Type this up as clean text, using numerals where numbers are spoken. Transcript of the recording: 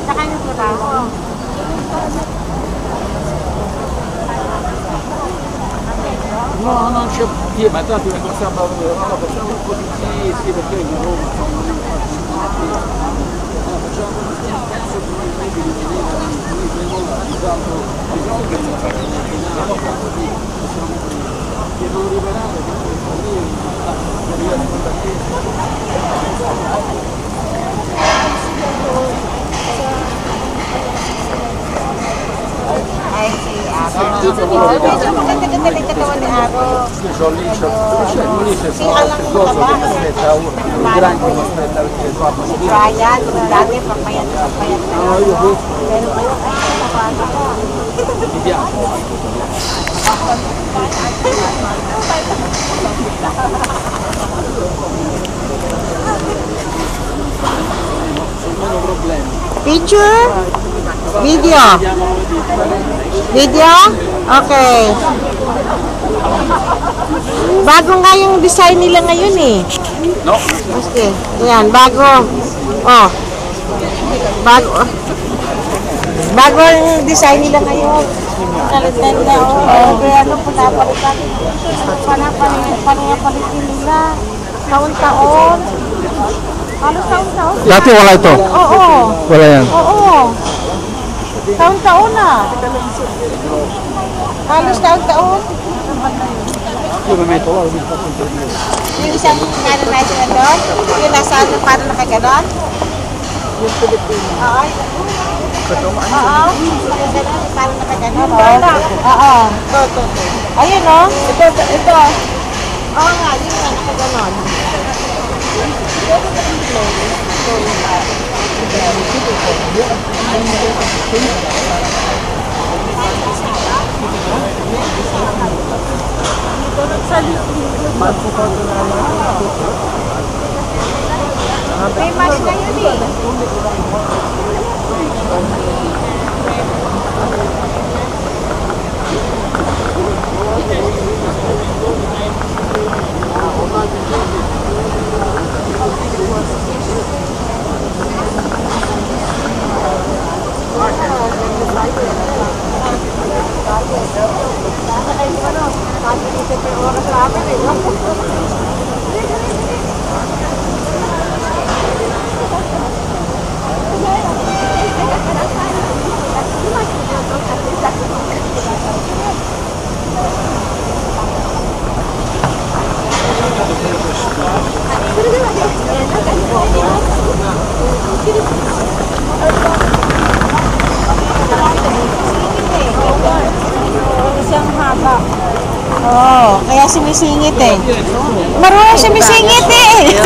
Sa kanyang trabaho. No, non c'è più, ma tanto mi passava no, facciamo così, sì, perché io non facciamo un pezzo di un di devono liberare Maganda-ganda ng katawan ni Aro. Si Alang mo ba? Brian, dati papayat na. Pero ngayon, mi piace. Picture? Video? Video? Okay. Bago nga yung design nila ngayon eh. No. Okay. Ayan, bago. Oh. Bago yung design nila ngayon. Kalitan na, oh. Kaya ano, panapalitan. Panapalitin nila. Taon-taon. Halos taon-taon. Dati wala ito? Oo. Wala yan? Oo. Taon-taon na. Halos taon-taon. Yung isang ano na siya doon? Yung nasa ano, paano nakaganon? Yung Pilipino. Oo. Oo. Paano nakaganon? Oo. Ayun o. Ito. Oo nga, yun nga nakaganon. May mas na yun eh. Isang haba. Oh, kaya sumisingit eh. Marunong sumisingit eh.